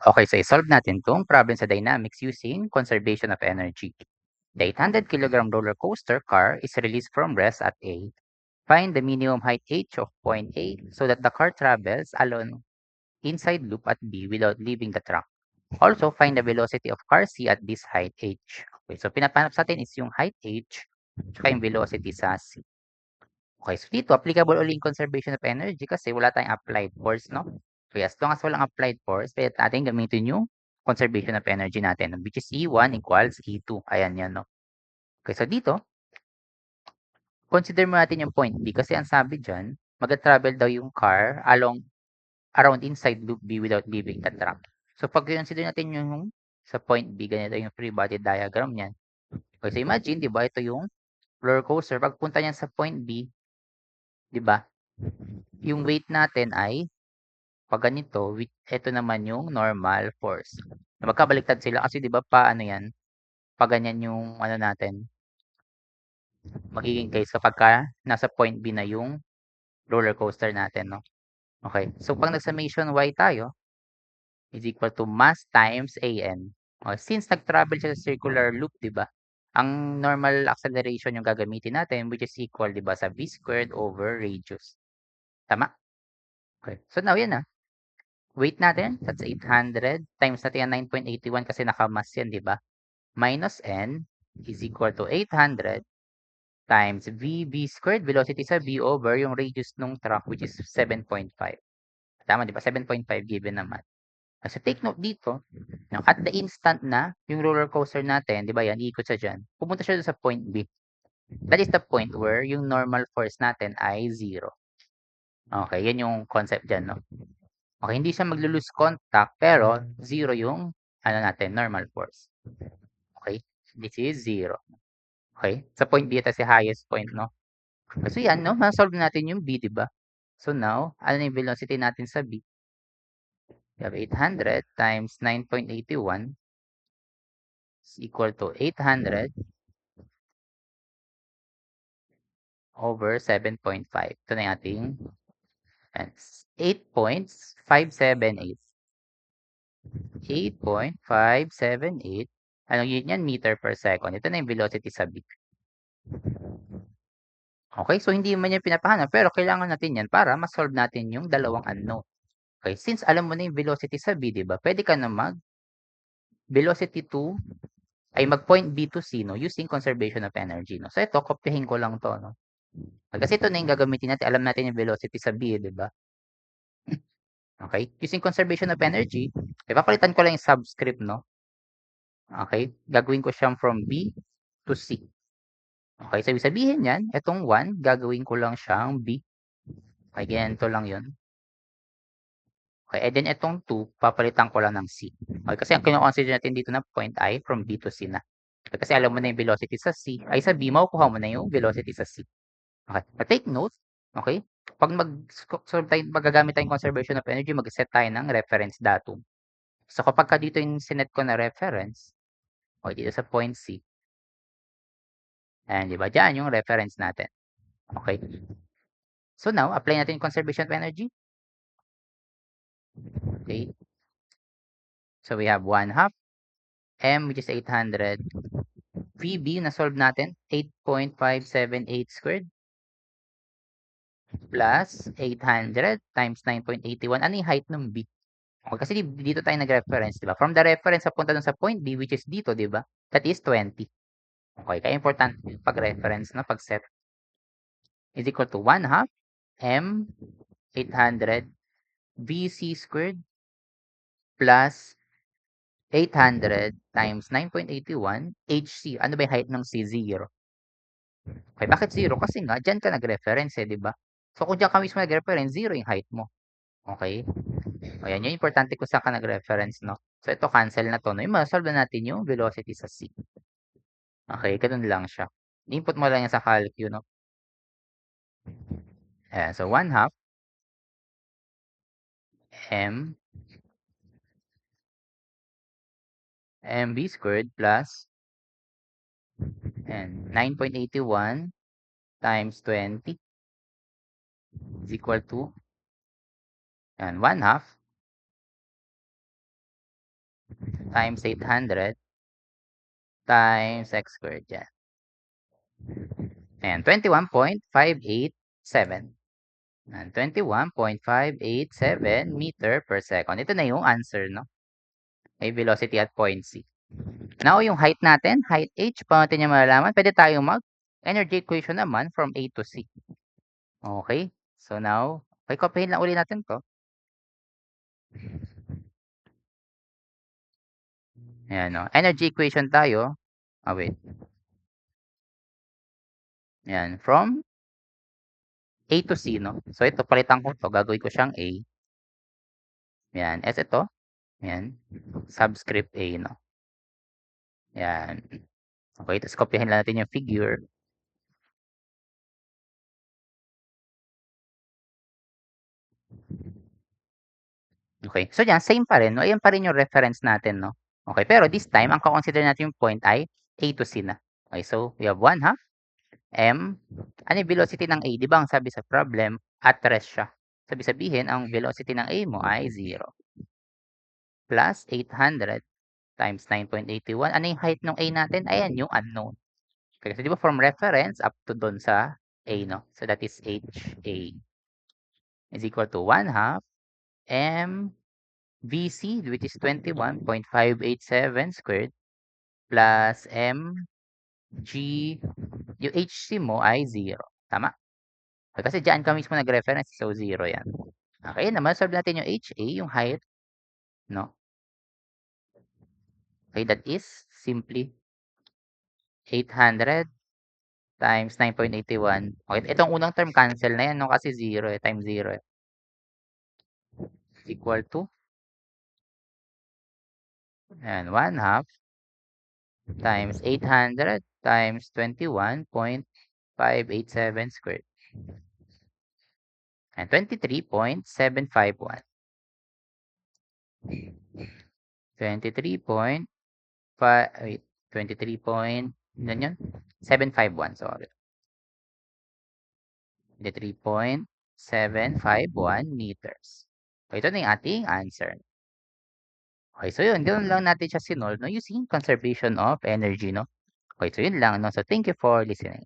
Okay, so i-solve natin itong problem sa dynamics using conservation of energy. The 800 kilogram roller coaster car is released from rest at A. Find the minimum height h of point A so that the car travels along inside loop at B without leaving the track. Also, find the velocity of car C at this height h. Okay, so pinapanap sa atin is yung height h at yung velocity sa C. Okay, so dito applicable ulit yung conservation of energy kasi wala tayong applied force, no? Okay, as long as walang applied force, pwede natin gamitin yung conservation of energy natin, which is E1 equals E2. Ayan yan, no? Okay, so dito, consider mo natin yung point B kasi ang sabi dyan, mag-travel daw yung car around inside loop B without leaving the track. So pag consider natin yung sa point B, ganito yung free body diagram niyan. Okay, so imagine, di ba, ito yung roller coaster. Pagpunta niyan sa point B, di ba, yung weight natin ay pag ganito, ito naman yung normal force. Magkabaliktad sila kasi 'di ba paano 'yan? Pag ganyan yung ano natin, magiging case kapagka nasa point B na yung roller coaster natin, no? Okay. So pag nag-summation y tayo is equal to mass times an. Okay. Since nag-travel siya sa circular loop, 'di ba? Ang normal acceleration yung gagamitin natin which is equal, 'di ba, sa v squared over radius. Tama? Okay. So now yan na. Weight natin, that's 800 times natin ang 9.81 kasi naka-mass yan, 'di ba? Minus n is equal to 800 times v squared, velocity sa v over yung radius nung track which is 7.5. Tama, 'di ba? 7.5 given naman. So take note dito, at the instant na yung roller coaster natin, 'di ba yan, iikot siya diyan. Pupunta siya sa point B. That is the point where yung normal force natin ay 0. Okay, yan yung concept diyan, no? Okay, hindi siya maglo-lose contact pero 0 yung ano natin, normal force. Okay? This is 0. Okay? Sa point B, ito si highest point, no? So yan, no? Ma-solve natin yung B, di ba? So now, ano yung velocity natin sa B? We have 800 times 9.81 is equal to 800 over 7.5. Ito na yung ating 8.578. 8.578. Ano yun yan? Meter per second. Ito na yung velocity sa B. Okay, so hindi man yan pinapahanap pero kailangan natin yan para ma-solve natin yung dalawang unknown. Okay, since alam mo na yung velocity sa B, di ba? Pwede ka na mag-velocity to, ay mag-point B to C, no? Using conservation of energy, no? So ito, kopyahin ko lang to, no? Kasi ito na yung gagamitin natin. Alam natin yung velocity sa B, di ba? Okay, using conservation of energy, ipapalitan ko lang yung subscript, no? Okay, gagawin ko siyang from B to C. Okay, so ibig sabihin yan, itong 1, gagawin ko lang siyang B. Okay, ganito lang yun. Okay, and then itong 2, papalitan ko lang ng C. Okay, kasi ang kino-consider natin dito na point ay from B to C na. Okay, kasi alam mo na yung velocity sa C, ay sa B, makukuha mo na yung velocity sa C. Okay, but take note, okay, pag mag-solve tayo, magagamit tayong conservation of energy, mag-set tayo ng reference datum. So kapag ka dito yung sinet ko na reference, okay, dito sa point C, and di ba, dyan yung reference natin. Okay, so now, apply natin yung conservation of energy. Okay, so we have 1/2 m which is 800 VB na solve natin 8.578 squared plus 800 times 9.81. Ano yung height ng B? Okay, kasi dito tayo nag-reference, di ba? From the reference papunta dun sa point B which is dito, di ba? That is 20. Okay, kaya important pag-reference na pag-set is equal to 1/2 m 800 VC squared plus 800 times 9.81 HC. Ano ba yung height ng C? 0. Okay, bakit 0? Kasi nga, dyan ka nag-reference di ba? So, kung dyan ka mismo nag-reference, 0 yung height mo. Okay? O, yan, yung importante kung saan ka nag-reference, no? So, ito, cancel na to, no? Yung masolve na natin yung velocity sa C. Okay, ganun lang siya. Input mo lang yan sa calcu, no? Ayan, so, 1/2 m mv squared plus and 9.81 times 20 is equal to and 1/2 times 800 times x squared yan. Ayan, 21.587. Ayan, 21.587 meter per second. Ito na yung answer, no? May velocity at point C. Now, yung height natin, height h, paano natin yung malalaman? Pwede tayong mag-energy equation naman from A to C. Okay? So now, okay, copyhin lang uli natin to. Ayan, no? Energy equation tayo. Wait. Ayan, from A to C, no? So, ito, palitan ko to. Gagawin ko siyang A. Ayan, S ito. Ayan, subscript A, no? Ayan. Okay, tapos copyhin lang natin yung figure. Okay, so yan, same pa rin, no? Ayan pa rin yung reference natin, no? Okay, pero this time, ang kakonsider natin yung point ay A to C na. Okay, so we have 1/2 m. Ano yung velocity ng A? Di ba ang sabi sa problem, at rest siya. Sabihin, ang velocity ng A mo ay 0. Plus 800 times 9.81. Ano yung height ng A natin? Ayan, yung unknown. Okay, so di ba from reference up to doon sa A, no? So that is HA is equal to 1/2 m VC, which is 21.587 squared, plus mg, yung HC mo ay 0. Tama? Kasi dyan ka mismo nag-reference, so 0 yan. Okay, naman solve natin yung HA, yung height, no? Okay, that is simply 800 times 9.81. Okay, itong unang term cancel na yan, no? Kasi 0 times 0 is equal to, and 1/2 times 800 times 21.587 squared. And 23.751. 23.5, wait, 23 point, yan yun? 751, sorry. 23.751 meters. So, ito na yung ating answer. Okay, so yun, ganoon lang natin siya sinolve, no? Using conservation of energy, no? Okay, so yun lang, no? So, thank you for listening.